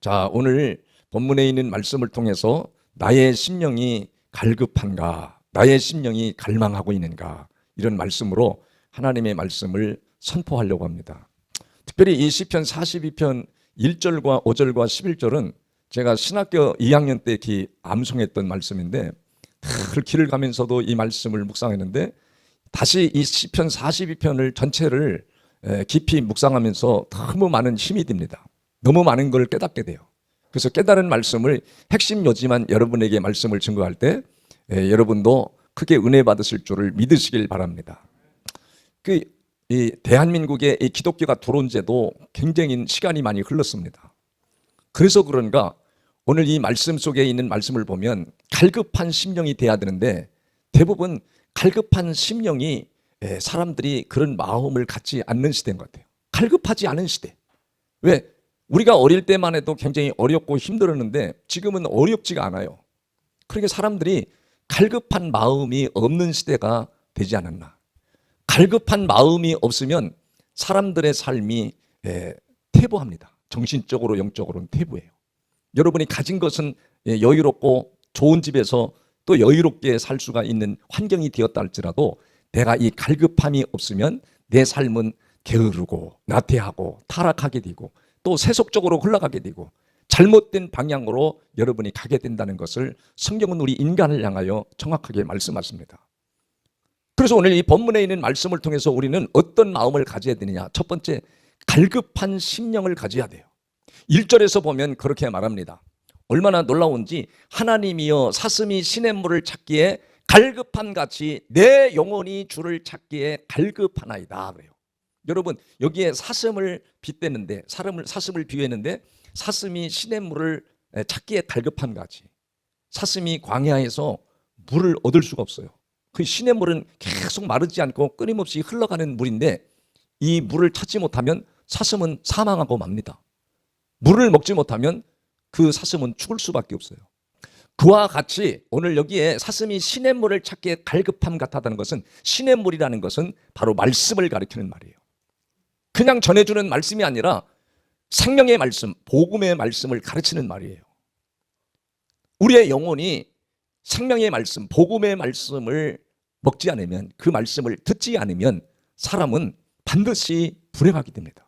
자, 오늘 본문에 있는 말씀을 통해서 나의 심령이 갈급한가, 나의 심령이 갈망하고 있는가, 이런 말씀으로 하나님의 말씀을 선포하려고 합니다. 특별히 이 시편 42편 1절과 5절과 11절은 제가 신학교 2학년 때 암송했던 말씀인데, 늘 길을 가면서도 이 말씀을 묵상했는데, 다시 이 시편 42편을 전체를 깊이 묵상하면서 너무 많은 힘이 듭니다. 너무 많은 걸 깨닫게 돼요. 그래서 깨달은 말씀을 핵심 요지만 여러분에게 말씀을 증거할 때 여러분도 크게 은혜 받으실 줄을 믿으시길 바랍니다. 이 대한민국에 이 기독교가 들어온 지도 굉장히 시간이 많이 흘렀습니다. 그래서 그런가 오늘 이 말씀 속에 있는 말씀을 보면 갈급한 심령이 돼야 되는데, 대부분 갈급한 심령이 사람들이 그런 마음을 갖지 않는 시대인 것 같아요. 갈급하지 않은 시대. 왜? 우리가 어릴 때만 해도 굉장히 어렵고 힘들었는데 지금은 어렵지가 않아요. 그러니까 사람들이 갈급한 마음이 없는 시대가 되지 않았나. 갈급한 마음이 없으면 사람들의 삶이 퇴보합니다. 정신적으로 영적으로는 퇴보해요. 여러분이 가진 것은 여유롭고 좋은 집에서 또 여유롭게 살 수가 있는 환경이 되었다 할지라도 내가 이 갈급함이 없으면 내 삶은 게으르고 나태하고 타락하게 되고 또 세속적으로 흘러가게 되고 잘못된 방향으로 여러분이 가게 된다는 것을 성경은 우리 인간을 향하여 정확하게 말씀하십니다. 그래서 오늘 이 본문에 있는 말씀을 통해서 우리는 어떤 마음을 가져야 되느냐. 첫 번째, 갈급한 심령을 가져야 돼요. 1절에서 보면 그렇게 말합니다. 얼마나 놀라운지, 하나님이여 사슴이 시냇물을 찾기에 갈급한 같이 내 영혼이 주를 찾기에 갈급하나이다 그래요. 여러분, 여기에 사슴을 빗대는데, 사슴을 비유했는데, 사슴이 시냇물을 찾기에 갈급한 같이, 사슴이 광야에서 물을 얻을 수가 없어요. 그 시냇물은 계속 마르지 않고 끊임없이 흘러가는 물인데, 이 물을 찾지 못하면 사슴은 사망하고 맙니다. 물을 먹지 못하면 그 사슴은 죽을 수밖에 없어요. 그와 같이 오늘 여기에 사슴이 시냇물을 찾기에 갈급함 같다는 것은, 시냇물이라는 것은 바로 말씀을 가리키는 말이에요. 그냥 전해주는 말씀이 아니라 생명의 말씀, 복음의 말씀을 가르치는 말이에요. 우리의 영혼이 생명의 말씀, 복음의 말씀을 먹지 않으면, 그 말씀을 듣지 않으면 사람은 반드시 불행하게 됩니다.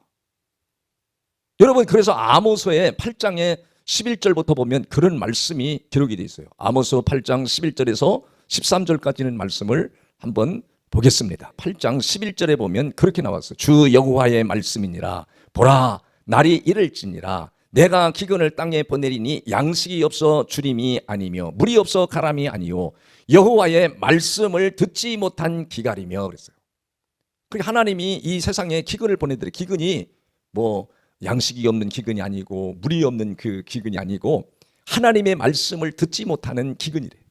여러분, 그래서 아모스의 8장의 11절부터 보면 그런 말씀이 기록이 되어 있어요. 아모스 8장 11절에서 13절까지는 말씀을 한번 보겠습니다. 8장 11절에 보면 그렇게 나왔어요. 주 여호와의 말씀이니라. 보라, 날이 이를지니라. 내가 기근을 땅에 보내리니 양식이 없어 주림이 아니며 물이 없어 가람이 아니요 여호와의 말씀을 듣지 못한 기갈이며 그랬어요. 하나님이 이 세상에 기근을 보내드려요. 기근이 뭐 양식이 없는 기근이 아니고 물이 없는 그 기근이 아니고 하나님의 말씀을 듣지 못하는 기근이래요.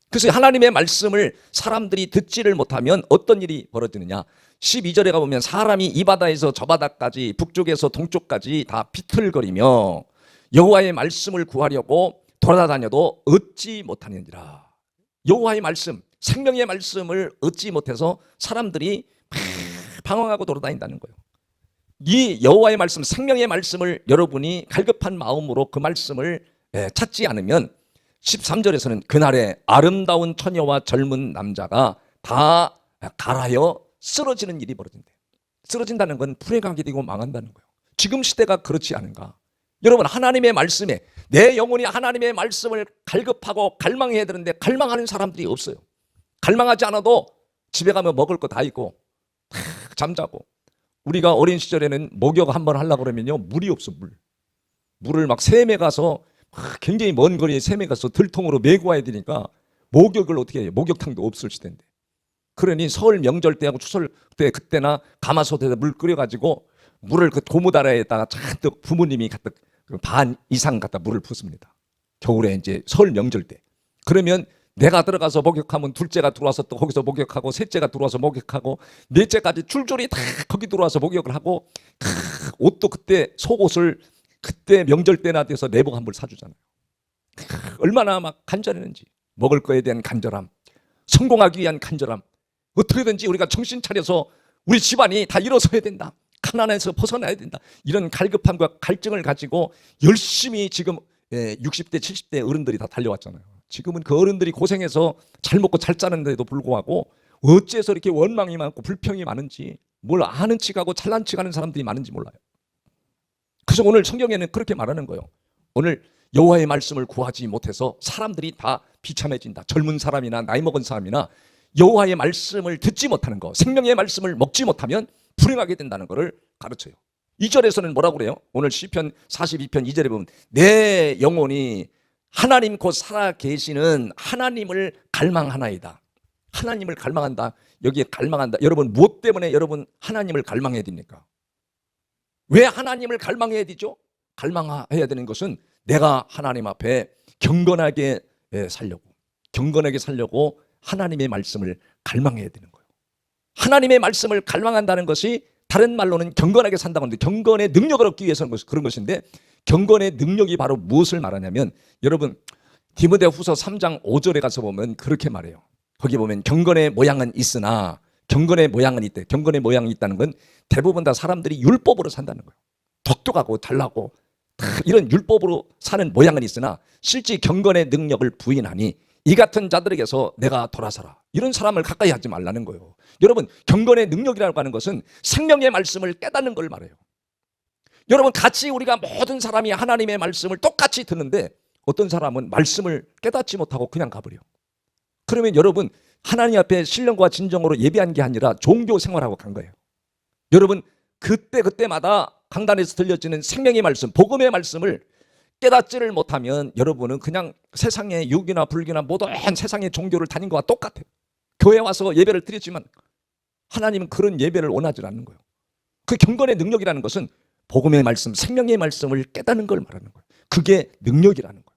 그래서 하나님의 말씀을 사람들이 듣지를 못하면 어떤 일이 벌어지느냐. 12절에 가보면 사람이 이 바다에서 저 바다까지 북쪽에서 동쪽까지 다 비틀거리며 여호와의 말씀을 구하려고 돌아다녀도 얻지 못하느니라. 여호와의 말씀, 생명의 말씀을 얻지 못해서 사람들이 방황하고 돌아다닌다는 거예요. 이 여호와의 말씀, 생명의 말씀을 여러분이 갈급한 마음으로 그 말씀을 찾지 않으면 13절에서는 그날에 아름다운 처녀와 젊은 남자가 다 갈아여 쓰러지는 일이 벌어진대요. 쓰러진다는 건 불행하게 되고 망한다는 거예요. 지금 시대가 그렇지 않은가? 여러분, 하나님의 말씀에, 내 영혼이 하나님의 말씀을 갈급하고 갈망해야 되는데 갈망하는 사람들이 없어요. 갈망하지 않아도 집에 가면 먹을 거 다 있고 잠자고. 우리가 어린 시절에는 목욕 한번 하려고 그러면요, 물이 없어. 물을 막 샘에 가서 굉장히 먼 거리에 샘에 가서 들통으로 메고 와야 되니까 목욕을 어떻게 해요? 목욕탕도 없을 시대인데. 그러니 설 명절 때하고 추설 때 그때나 가마솥에다 물 끓여가지고 물을 그 고무다라에다가 잔뜩 부모님이 갖다 반 이상 갖다 물을 붓습니다. 겨울에 이제 설 명절 때. 그러면 내가 들어가서 목욕하면 둘째가 들어와서 또 거기서 목욕하고 셋째가 들어와서 목욕하고 넷째까지 줄줄이 다 거기 들어와서 목욕을 하고 옷도 그때 속옷을 그때 명절 때나 돼서 내복 한 벌 사주잖아요. 얼마나 막 간절했는지. 먹을 거에 대한 간절함, 성공하기 위한 간절함, 어떻게든지 우리가 정신 차려서 우리 집안이 다 일어서야 된다. 가난에서 벗어나야 된다. 이런 갈급함과 갈증을 가지고 열심히 지금 60대 70대 어른들이 다 달려왔잖아요. 지금은 그 어른들이 고생해서 잘 먹고 잘 자는데도 불구하고 어째서 이렇게 원망이 많고 불평이 많은지, 뭘 아는 척하고 잘난 척하는 사람들이 많은지 몰라요. 그래서 오늘 성경에는 그렇게 말하는 거예요. 오늘 여호와의 말씀을 구하지 못해서 사람들이 다 비참해진다. 젊은 사람이나 나이 먹은 사람이나 여호와의 말씀을 듣지 못하는 거, 생명의 말씀을 먹지 못하면 불행하게 된다는 것을 가르쳐요. 2절에서는 뭐라고 그래요? 오늘 시편 42편 2절에 보면 내 영혼이 하나님 곧 살아 계시는 하나님을 갈망하나이다. 하나님을 갈망한다. 여기에 갈망한다. 여러분 무엇 때문에 여러분 하나님을 갈망해야 됩니까? 왜 하나님을 갈망해야 되죠? 갈망해야 되는 것은 내가 하나님 앞에 경건하게 살려고 하나님의 말씀을 갈망해야 되는 거예요. 하나님의 말씀을 갈망한다는 것이 다른 말로는 경건하게 산다고 하는데, 경건의 능력을 얻기 위해서는 그런 것인데, 경건의 능력이 바로 무엇을 말하냐면, 여러분 디모데후서 3장 5절에 가서 보면 그렇게 말해요. 거기 보면 경건의 모양은 있으나, 경건의 모양은 있대. 경건의 모양이 있다는 건 대부분 다 사람들이 율법으로 산다는 거예요. 독특하고 달라고 이런 율법으로 사는 모양은 있으나 실제 경건의 능력을 부인하니 이 같은 자들에게서 내가 돌아서라. 이런 사람을 가까이 하지 말라는 거예요. 여러분 경건의 능력이라고 하는 것은 생명의 말씀을 깨닫는 걸 말해요. 여러분 같이 우리가 모든 사람이 하나님의 말씀을 똑같이 듣는데 어떤 사람은 말씀을 깨닫지 못하고 그냥 가버려. 그러면 여러분 하나님 앞에 신령과 진정으로 예배한 게 아니라 종교 생활하고 간 거예요. 여러분 그때마다 강단에서 들려지는 생명의 말씀, 복음의 말씀을 깨닫지를 못하면 여러분은 그냥 세상의 유기나 불교나 모든 세상의 종교를 다닌 것과 똑같아요. 교회 와서 예배를 드리지만 하나님은 그런 예배를 원하지 않는 거예요. 그 경건의 능력이라는 것은 복음의 말씀, 생명의 말씀을 깨닫는 걸 말하는 거예요. 그게 능력이라는 거예요.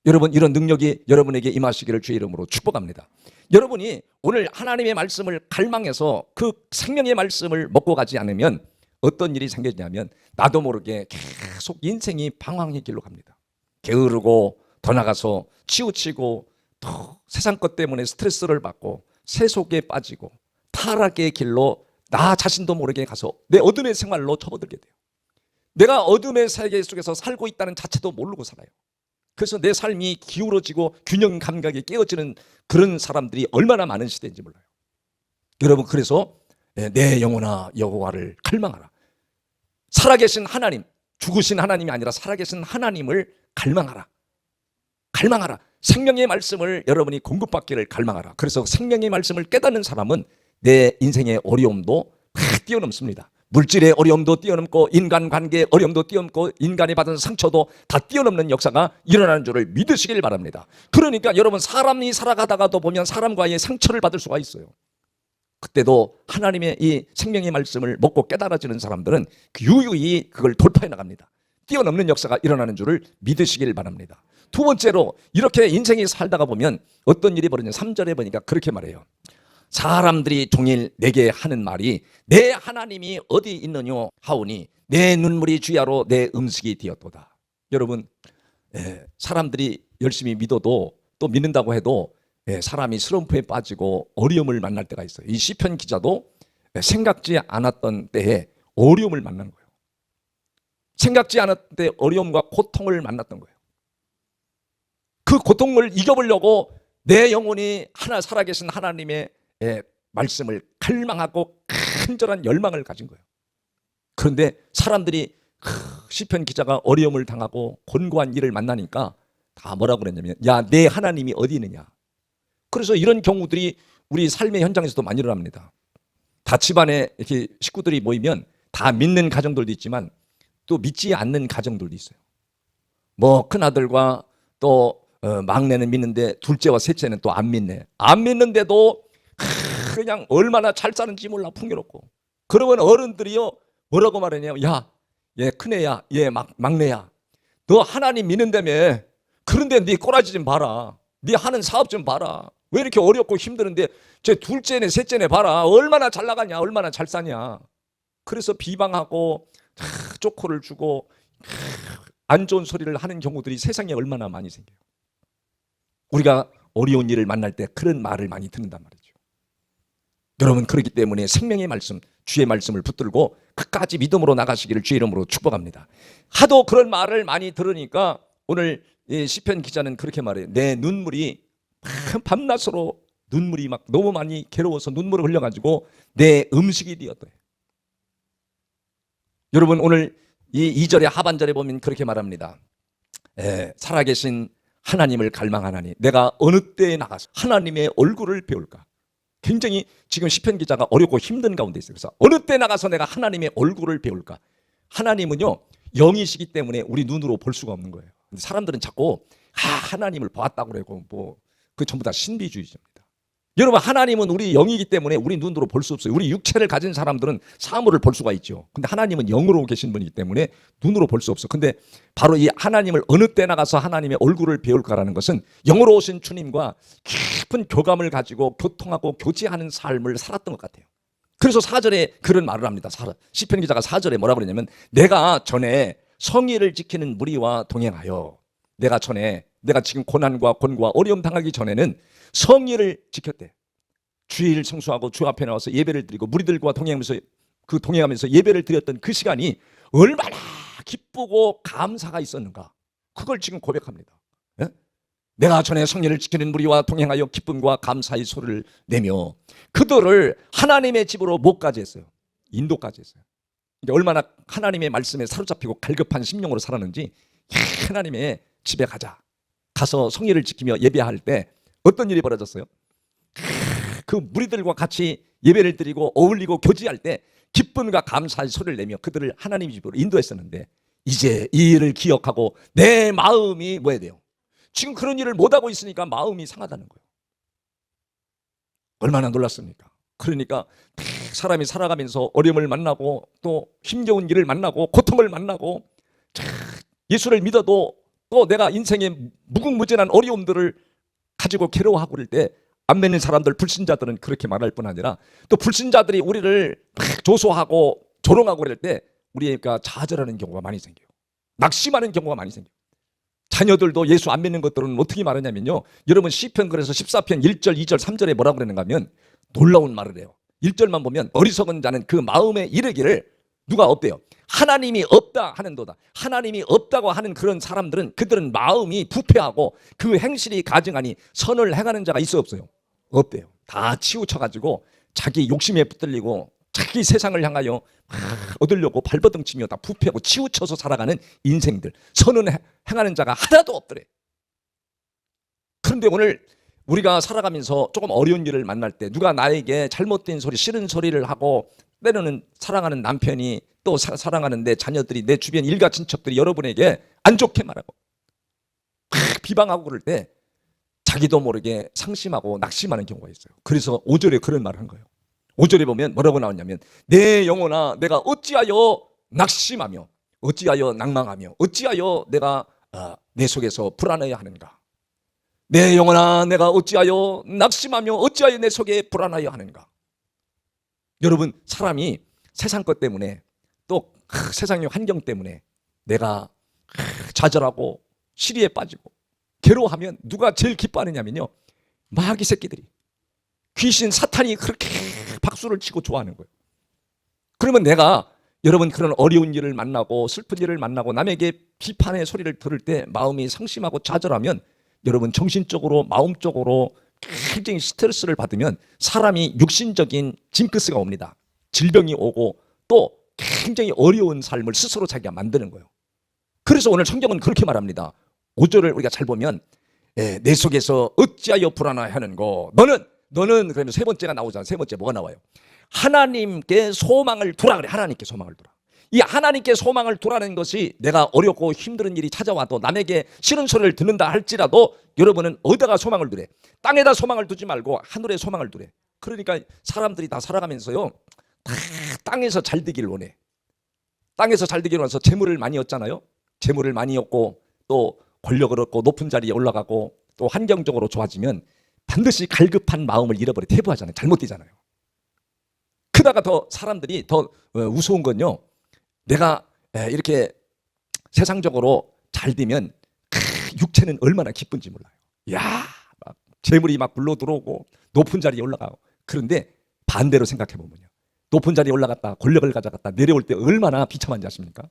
여러분 이런 능력이 여러분에게 임하시기를 주의 이름으로 축복합니다. 여러분이 오늘 하나님의 말씀을 갈망해서 그 생명의 말씀을 먹고 가지 않으면 어떤 일이 생기냐면 나도 모르게 계속 인생이 방황의 길로 갑니다. 게으르고 더 나가서 치우치고 또 세상 것 때문에 스트레스를 받고 세속에 빠지고 타락의 길로 나 자신도 모르게 가서 내 어둠의 생활로 접어들게 돼요. 내가 어둠의 세계 속에서 살고 있다는 자체도 모르고 살아요. 그래서 내 삶이 기울어지고 균형 감각이 깨어지는 그런 사람들이 얼마나 많은 시대인지 몰라요. 여러분 그래서 내 영혼아 여호와를 갈망하라. 살아계신 하나님, 죽으신 하나님이 아니라 살아계신 하나님을 갈망하라. 갈망하라. 생명의 말씀을 여러분이 공급받기를 갈망하라. 그래서 생명의 말씀을 깨닫는 사람은 내 인생의 어려움도 다 뛰어넘습니다. 물질의 어려움도 뛰어넘고 인간관계의 어려움도 뛰어넘고 인간이 받은 상처도 다 뛰어넘는 역사가 일어나는 줄을 믿으시길 바랍니다. 그러니까 여러분 사람이 살아가다가도 보면 사람과의 상처를 받을 수가 있어요. 그때도 하나님의 이 생명의 말씀을 먹고 깨달아지는 사람들은 유유히 그걸 돌파해 나갑니다. 뛰어넘는 역사가 일어나는 줄을 믿으시길 바랍니다. 두 번째로 이렇게 인생이 살다가 보면 어떤 일이 벌어지냐. 3절에 보니까 그렇게 말해요. 사람들이 종일 내게 하는 말이 내 하나님이 어디 있느냐 하오니 내 눈물이 주야로 내 음식이 되었도다. 여러분 사람들이 열심히 믿어도 또 믿는다고 해도 사람이 슬럼프에 빠지고 어려움을 만날 때가 있어요. 이 시편 기자도 생각지 않았던 때에 어려움을 만난 거예요. 생각지 않았던 때 어려움과 고통을 만났던 거예요. 그 고통을 이겨보려고 내 영혼이 하나 살아계신 하나님의 말씀을 갈망하고 간절한 열망을 가진 거예요. 그런데 사람들이 시편 기자가 어려움을 당하고 곤고한 일을 만나니까 다 뭐라고 그랬냐면 야, 내 하나님이 어디 있느냐. 그래서 이런 경우들이 우리 삶의 현장에서도 많이 일어납니다. 다 집안에 이렇게 식구들이 모이면 다 믿는 가정들도 있지만 또 믿지 않는 가정들도 있어요. 뭐 큰아들과 또 막내는 믿는데 둘째와 셋째는 또 안 믿네. 안 믿는데도 그냥 얼마나 잘 사는지 몰라 풍요롭고. 그러면 어른들이요 뭐라고 말하냐면 야, 얘 큰애야, 얘 막내야, 너 하나님 믿는다며. 그런데 네 꼬라지 좀 봐라. 네 하는 사업 좀 봐라. 왜 이렇게 어렵고 힘드는데 제 둘째네 셋째네 봐라. 얼마나 잘 나가냐, 얼마나 잘 사냐. 그래서 비방하고 쪼코를 주고 안 좋은 소리를 하는 경우들이 세상에 얼마나 많이 생겨요. 우리가 어려운 일을 만날 때 그런 말을 많이 듣는단 말이죠. 여러분 그렇기 때문에 생명의 말씀, 주의 말씀을 붙들고 끝까지 믿음으로 나가시기를 주의 이름으로 축복합니다. 하도 그런 말을 많이 들으니까 오늘 시편 기자는 그렇게 말해요. 내 눈물이 밤낮으로 눈물이 막 너무 많이 괴로워서 눈물을 흘려가지고 내 음식이 되었대. 여러분 오늘 이 2절의 하반절에 보면 그렇게 말합니다. 살아계신 하나님을 갈망하나니 내가 어느 때에 나가서 하나님의 얼굴을 배울까. 굉장히 지금 시편 기자가 어렵고 힘든 가운데 있어요. 그래서 어느 때 나가서 내가 하나님의 얼굴을 배울까. 하나님은요 영이시기 때문에 우리 눈으로 볼 수가 없는 거예요. 근데 사람들은 자꾸 하나님을 보았다고 그러고 뭐 그 전부 다 신비주의자입니다. 여러분 하나님은 우리 영이기 때문에 우리 눈으로 볼 수 없어요. 우리 육체를 가진 사람들은 사물을 볼 수가 있죠. 근데 하나님은 영으로 계신 분이기 때문에 눈으로 볼 수 없어. 근데 바로 이 하나님을 어느 때 나가서 하나님의 얼굴을 배울까라는 것은 영으로 오신 주님과 깊은 교감을 가지고 교통하고 교제하는 삶을 살았던 것 같아요. 그래서 4절에 그런 말을 합니다. 시편 기자가 4절에 뭐라 그러냐면 내가 전에 성의를 지키는 무리와 동행하여 내가 지금 고난과 곤고와 어려움 당하기 전에는 성의를 지켰대. 주일 성수하고 주 앞에 나와서 예배를 드리고 무리들과 동행하면서 예배를 드렸던 그 시간이 얼마나 기쁘고 감사가 있었는가. 그걸 지금 고백합니다. 예? 내가 전에 성의를 지키는 무리와 동행하여 기쁨과 감사의 소리를 내며 그들을 하나님의 집으로 뭐까지 했어요? 인도까지 했어요. 이게 얼마나 하나님의 말씀에 사로잡히고 갈급한 심령으로 살았는지 하나님의 집에 가서 성의를 지키며 예배할 때 어떤 일이 벌어졌어요? 그 무리들과 같이 예배를 드리고 어울리고 교제할 때 기쁨과 감사의 소리를 내며 그들을 하나님 집으로 인도했었는데 이제 이 일을 기억하고 내 마음이 뭐야 돼요? 지금 그런 일을 못하고 있으니까 마음이 상하다는 거예요. 얼마나 놀랐습니까? 그러니까 사람이 살아가면서 어려움을 만나고 또 힘겨운 일을 만나고 고통을 만나고 예수를 믿어도 또 내가 인생의 무궁무진한 어려움들을 가지고 괴로워하고 그럴 때 안 믿는 사람들 불신자들은 그렇게 말할 뿐 아니라 또 불신자들이 우리를 조소하고 조롱하고 그럴 때 우리가 좌절하는 경우가 많이 생겨요. 낙심하는 경우가 많이 생겨요. 자녀들도 예수 안 믿는 것들은 어떻게 말하냐면요. 여러분 시편 그래서 14편 1절 2절 3절에 뭐라고 그러는가 하면 놀라운 말을 해요. 1절만 보면 어리석은 자는 그 마음에 이르기를 누가 없대요? 하나님이 없다 하는도다. 하나님이 없다고 하는 그런 사람들은 그들은 마음이 부패하고 그 행실이 가증하니 선을 행하는 자가 있어 없어요? 없대요. 다 치우쳐가지고 자기 욕심에 붙들리고 자기 세상을 향하여 얻으려고 발버둥치며 다 부패하고 치우쳐서 살아가는 인생들, 선을 행하는 자가 하나도 없더래. 그런데 오늘 우리가 살아가면서 조금 어려운 일을 만날 때 누가 나에게 잘못된 소리, 싫은 소리를 하고 때로는 사랑하는 남편이 또 사랑하는 내 자녀들이 내 주변 일가 친척들이 여러분에게 안 좋게 말하고 비방하고 그럴 때 자기도 모르게 상심하고 낙심하는 경우가 있어요. 그래서 5절에 그런 말을 한 거예요. 5절에 보면 뭐라고 나오냐면 내 영혼아 내가 어찌하여 낙심하며 어찌하여 낭망하며 어찌하여 내가 내 속에서 불안해야 하는가. 내 영혼아 내가 어찌하여 낙심하며 어찌하여 내 속에 불안하여 하는가. 여러분 사람이 세상 것 때문에 또 세상의 환경 때문에 내가 좌절하고 시리에 빠지고 괴로워하면 누가 제일 기뻐하느냐면요. 마귀 새끼들이 귀신 사탄이 그렇게 박수를 치고 좋아하는 거예요. 그러면 내가 여러분 그런 어려운 일을 만나고 슬픈 일을 만나고 남에게 비판의 소리를 들을 때 마음이 상심하고 좌절하면 여러분 정신적으로 마음적으로 굉장히 스트레스를 받으면 사람이 육신적인 징크스가 옵니다. 질병이 오고 또 굉장히 어려운 삶을 스스로 자기가 만드는 거예요. 그래서 오늘 성경은 그렇게 말합니다. 5절을 우리가 잘 보면 내 속에서 어찌하여 불안하하는고 너는 그러면 세 번째가 나오잖아요. 세 번째 뭐가 나와요? 하나님께 소망을 두라 그래. 하나님께 소망을 두라. 이 하나님께 소망을 두라는 것이 내가 어렵고 힘든 일이 찾아와도 남에게 싫은 소리를 듣는다 할지라도 여러분은 어디다가 소망을 두래? 땅에다 소망을 두지 말고 하늘에 소망을 두래. 그러니까 사람들이 다 살아가면서요. 다 땅에서 잘 되기를 원해. 땅에서 잘 되기를 원해서 재물을 많이 얻잖아요. 재물을 많이 얻고 또 권력을 얻고 높은 자리에 올라가고 또 환경적으로 좋아지면 반드시 갈급한 마음을 잃어버려 퇴보하잖아요. 잘못되잖아요. 그다가 더 사람들이 더 우스운 건요. 내가 이렇게 세상적으로 잘 되면 육체는 얼마나 기쁜지 몰라요. 야, 막 재물이 막 불러 들어오고 높은 자리에 올라가고. 그런데 반대로 생각해 보면요. 높은 자리에 올라갔다 권력을 가져갔다 내려올 때 얼마나 비참한지 아십니까?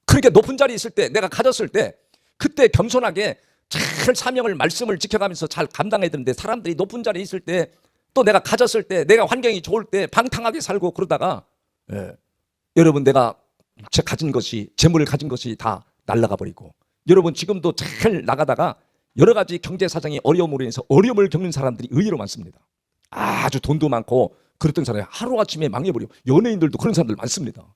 그러니까 높은 자리에 있을 때 내가 가졌을 때 그때 겸손하게 잘 사명을 말씀을 지켜가면서 잘 감당해야 되는데 사람들이 높은 자리에 있을 때 또 내가 가졌을 때 내가 환경이 좋을 때 방탕하게 살고 그러다가 여러분 내가 가진 것이 재물을 가진 것이 다 날아가 버리고 여러분 지금도 잘 나가다가 여러 가지 경제 사정이 어려움으로 인해서 어려움을 겪는 사람들이 의외로 많습니다. 아주 돈도 많고 그랬던 사람이 하루아침에 망해버려. 연예인들도 그런 사람들 많습니다.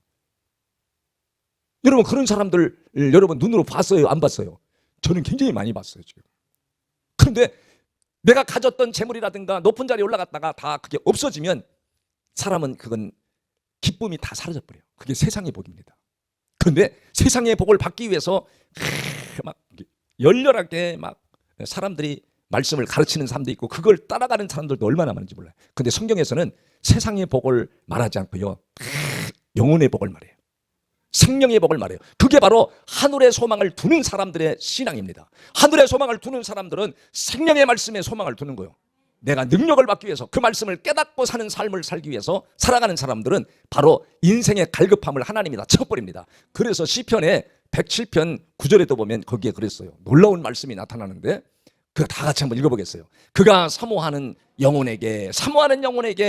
여러분 그런 사람들 여러분 눈으로 봤어요? 안 봤어요? 저는 굉장히 많이 봤어요 지금. 그런데 내가 가졌던 재물이라든가 높은 자리에 올라갔다가 다 그게 없어지면 사람은 그건 기쁨이 다 사라져버려요. 그게 세상의 복입니다. 그런데 세상의 복을 받기 위해서 막 열렬하게 막 사람들이 말씀을 가르치는 사람도 있고 그걸 따라가는 사람들도 얼마나 많은지 몰라요. 그런데 성경에서는 세상의 복을 말하지 않고요, 영혼의 복을 말해요. 생명의 복을 말해요. 그게 바로 하늘의 소망을 두는 사람들의 신앙입니다. 하늘의 소망을 두는 사람들은 생명의 말씀에 소망을 두는 거예요. 내가 능력을 받기 위해서 그 말씀을 깨닫고 사는 삶을 살기 위해서 살아가는 사람들은 바로 인생의 갈급함을 하나님이 다 채워버립니다. 그래서 시편의 107편 9절에도 보면 거기에 그랬어요. 놀라운 말씀이 나타나는데 그거 다 같이 한번 읽어보겠어요. 그가 사모하는 영혼에게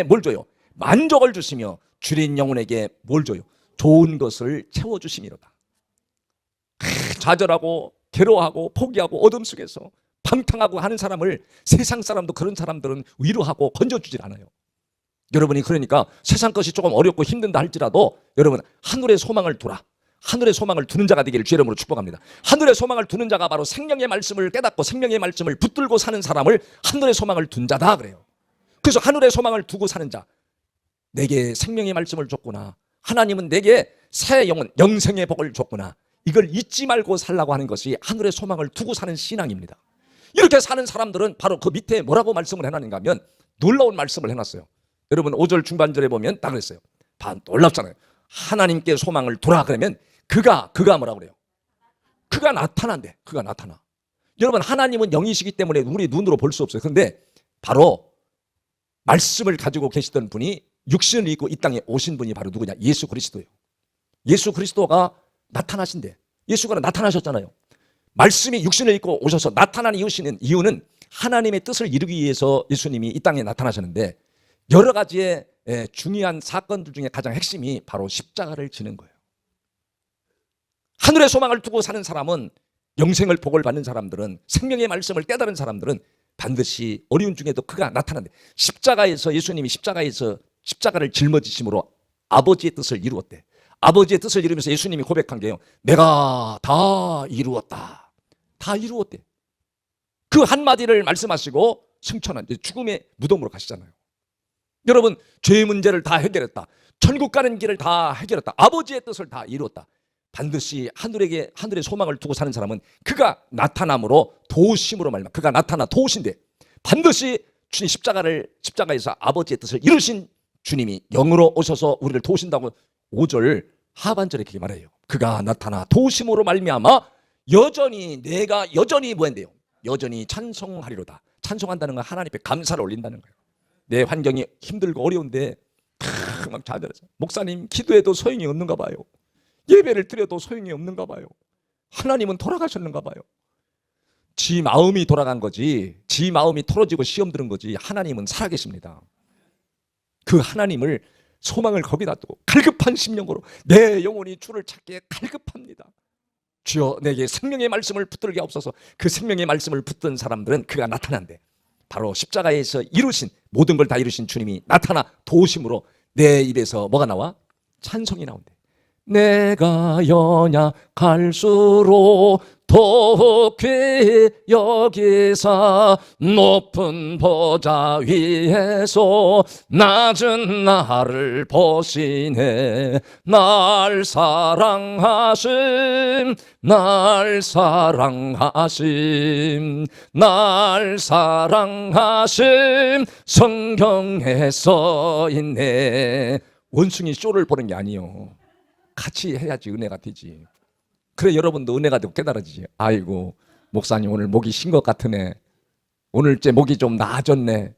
뭘 줘요? 만족을 주시며 줄인 영혼에게 뭘 줘요? 좋은 것을 채워주심이로다. 좌절하고 괴로워하고 포기하고 어둠 속에서 방탕하고 하는 사람을 세상 사람도 그런 사람들은 위로하고 건져주질 않아요. 여러분이 그러니까 세상 것이 조금 어렵고 힘든다 할지라도 여러분 하늘의 소망을 두라. 하늘의 소망을 두는 자가 되기를 주의 이름으로 축복합니다. 하늘의 소망을 두는 자가 바로 생명의 말씀을 깨닫고 생명의 말씀을 붙들고 사는 사람을 하늘의 소망을 둔 자다 그래요. 그래서 하늘의 소망을 두고 사는 자, 내게 생명의 말씀을 줬구나, 하나님은 내게 새 영혼, 영생의 복을 줬구나, 이걸 잊지 말고 살라고 하는 것이 하늘의 소망을 두고 사는 신앙입니다. 이렇게 사는 사람들은 바로 그 밑에 뭐라고 말씀을 해놨는가 하면 놀라운 말씀을 해놨어요. 여러분 5절 중반절에 보면 딱 그랬어요. 다 놀랍잖아요. 하나님께 소망을 두라 그러면 그가 뭐라고 그래요? 그가 나타난대. 그가 나타나. 여러분 하나님은 영이시기 때문에 우리 눈으로 볼 수 없어요. 그런데 바로 말씀을 가지고 계시던 분이 육신을 입고 이 땅에 오신 분이 바로 누구냐? 예수 그리스도예요. 예수 그리스도가 나타나신대. 예수가 나타나셨잖아요. 말씀이 육신을 입고 오셔서 나타난 이유는 하나님의 뜻을 이루기 위해서 예수님이 이 땅에 나타나셨는데 여러 가지의 중요한 사건들 중에 가장 핵심이 바로 십자가를 지는 거예요. 하늘의 소망을 두고 사는 사람은, 영생을 복을 받는 사람들은, 생명의 말씀을 깨달은 사람들은 반드시 어려운 중에도 그가 나타난대. 십자가에서 예수님이 십자가를 짊어지심으로 아버지의 뜻을 이루었대. 아버지의 뜻을 이루면서 예수님이 고백한 게요, 내가 다 이루었다. 다 이루었대. 그 한마디를 말씀하시고 승천한 죽음의 무덤으로 가시잖아요. 여러분 죄의 문제를 다 해결했다. 천국 가는 길을 다 해결했다. 아버지의 뜻을 다 이루었다. 반드시 하늘의 소망을 두고 사는 사람은 그가 나타남으로 도우심으로 말미암아, 그가 나타나 도우신데 반드시 주님 십자가에서 아버지의 뜻을 이루신 주님이 영으로 오셔서 우리를 도우신다고 5절 하반절에 그렇게 말해요. 그가 나타나 도우심으로 말미암아 내가 여전히 뭐한대요? 여전히 찬송하리로다. 찬송한다는 건 하나님 앞에 감사를 올린다는 거예요. 내 환경이 힘들고 어려운데 막 좌절해서 목사님 기도해도 소용이 없는가 봐요. 예배를 드려도 소용이 없는가 봐요. 하나님은 돌아가셨는가 봐요. 지 마음이 돌아간 거지, 지 마음이 털어지고 시험 들은 거지, 하나님은 살아계십니다. 그 하나님을 소망을 거기다 두고 갈급한 심령으로 내 영혼이 주를 찾기에 갈급합니다. 주여 내게 생명의 말씀을 붙들게 하옵소서. 그 생명의 말씀을 붙든 사람들은 그가 나타난대. 바로 십자가에서 이루신 모든 걸 다 이루신 주님이 나타나 도우심으로 내 입에서 뭐가 나와? 찬송이 나온대. 내가 연약할수록 더욱히 여기사 높은 보좌 위에서 낮은 나를 보시네. 날 사랑하심 성경에 써있네. 원숭이 쇼를 보는 게 아니요, 같이 해야지 은혜가 되지. 그래 여러분도 은혜가 되고 깨달아지지. 아이고 목사님 오늘 목이 쉰 것 같으네. 오늘째 목이 좀 나아졌네.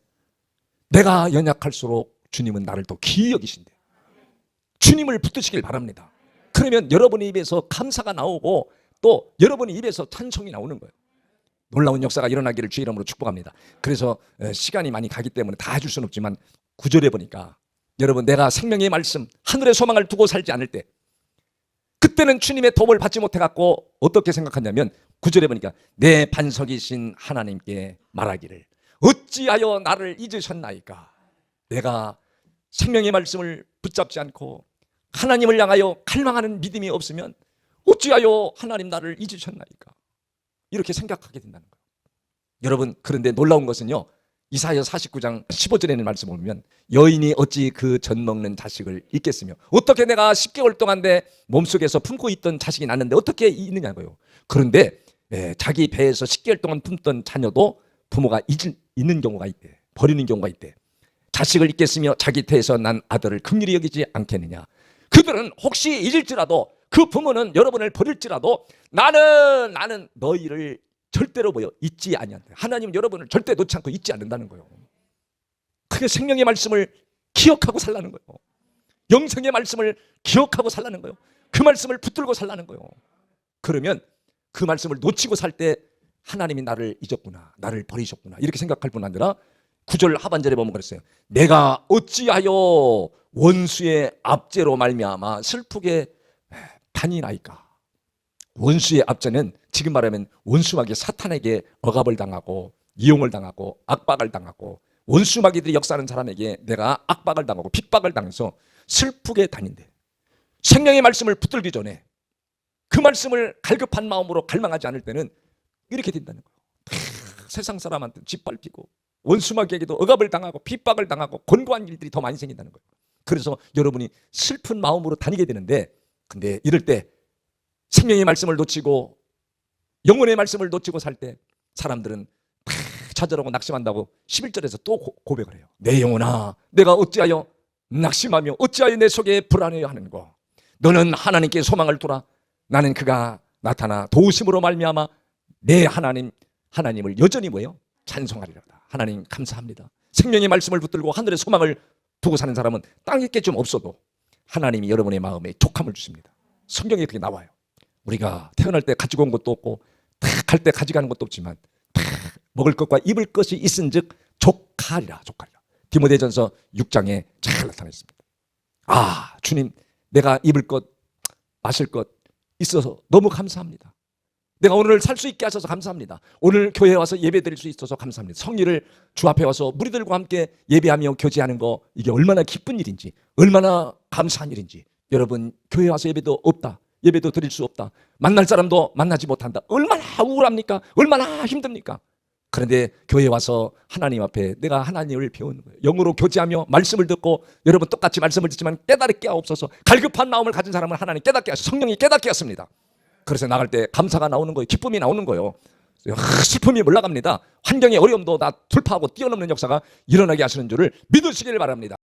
내가 연약할수록 주님은 나를 더 귀히 여기신대. 주님을 붙드시길 바랍니다. 그러면 여러분의 입에서 감사가 나오고 또 여러분의 입에서 찬송이 나오는 거예요. 놀라운 역사가 일어나기를 주의 이름으로 축복합니다. 그래서 시간이 많이 가기 때문에 다 해줄 수는 없지만 9절에 보니까 여러분, 내가 생명의 말씀 하늘의 소망을 두고 살지 않을 때, 그때는 주님의 도움을 받지 못해갖고 어떻게 생각하냐면 9절에 보니까 내 반석이신 하나님께 말하기를 어찌하여 나를 잊으셨나이까. 내가 생명의 말씀을 붙잡지 않고 하나님을 향하여 갈망하는 믿음이 없으면 어찌하여 하나님 나를 잊으셨나이까, 이렇게 생각하게 된다는 거예요. 여러분, 그런데 놀라운 것은요, 이사야 49장 15절에 있는 말씀을 보면 여인이 어찌 그 젖 먹는 자식을 잊겠으며, 어떻게 내가 10개월 동안 내 몸속에서 품고 있던 자식이 낳는데 어떻게 잊느냐고요. 그런데 자기 배에서 10개월 동안 품던 자녀도 부모가 잊는 경우가 있대. 버리는 경우가 있대. 자식을 잊겠으며 자기 태에서 난 아들을 긍휼히 여기지 않겠느냐. 그들은 혹시 잊을지라도, 그 부모는 여러분을 버릴지라도 나는 너희를 절대로 잊지 아니한다. 하나님은 여러분을 절대 놓지 않고 잊지 않는다는 거예요. 그게 생명의 말씀을 기억하고 살라는 거예요. 영생의 말씀을 기억하고 살라는 거예요. 그 말씀을 붙들고 살라는 거예요. 그러면 그 말씀을 놓치고 살 때 하나님이 나를 잊었구나, 나를 버리셨구나, 이렇게 생각할 뿐 아니라 9절 하반절에 보면 그랬어요. 내가 어찌하여 원수의 압제로 말미암아 슬프게 다니나이까. 원수의 압제는 지금 말하면 원수마귀 사탄에게 억압을 당하고 이용을 당하고 압박을 당하고, 원수마귀들이 역사하는 사람에게 내가 압박을 당하고 핍박을 당해서 슬프게 다닌대. 생명의 말씀을 붙들기 전에 그 말씀을 갈급한 마음으로 갈망하지 않을 때는 이렇게 된다는 거예요. 세상 사람한테 짓밟히고 원수마귀에게도 억압을 당하고 핍박을 당하고 곤고한 일들이 더 많이 생긴다는 거예요. 그래서 여러분이 슬픈 마음으로 다니게 되는데, 근데 이럴 때 생명의 말씀을 놓치고 영혼의 말씀을 놓치고 살 때 사람들은 좌절하고 낙심한다고 11절에서 또 고백을 해요. 내 영혼아, 내가 어찌하여 낙심하며 어찌하여 내 속에 불안해야 하는고. 너는 하나님께 소망을 두라. 나는 그가 나타나 도우심으로 말미암아 내 하나님을 여전히 찬송하리로다. 하나님 감사합니다. 생명의 말씀을 붙들고 하늘의 소망을 두고 사는 사람은 땅에 게 좀 없어도 하나님이 여러분의 마음에 족함을 주십니다. 성경에 그렇게 나와요. 우리가 태어날 때 가지고 온 것도 없고 갈 때 가져가는 것도 없지만 먹을 것과 입을 것이 있은즉 족하리라. 디모데전서 6장에 잘 나타나 있습니다. 아, 주님, 내가 입을 것 마실 것 있어서 너무 감사합니다. 내가 오늘 살 수 있게 하셔서 감사합니다. 오늘 교회에 와서 예배 드릴 수 있어서 감사합니다. 성일을 주 앞에 와서 무리들과 함께 예배하며 교제하는 거, 이게 얼마나 기쁜 일인지, 얼마나 감사한 일인지. 여러분, 교회에 와서 예배도 없다, 예배도 드릴 수 없다, 만날 사람도 만나지 못한다, 얼마나 우울합니까? 얼마나 힘듭니까? 그런데 교회에 와서 하나님 앞에 내가 하나님을 배우는 거예요. 영으로 교제하며 말씀을 듣고, 여러분 똑같이 말씀을 듣지만 깨달게 하옵소서. 갈급한 마음을 가진 사람을 하나님 깨닫게 하셔서 성령이 깨닫게 하십니다. 그래서 나갈 때 감사가 나오는 거예요. 기쁨이 나오는 거예요. 슬픔이 올라갑니다. 환경의 어려움도 다 돌파하고 뛰어넘는 역사가 일어나게 하시는 줄을 믿으시길 바랍니다.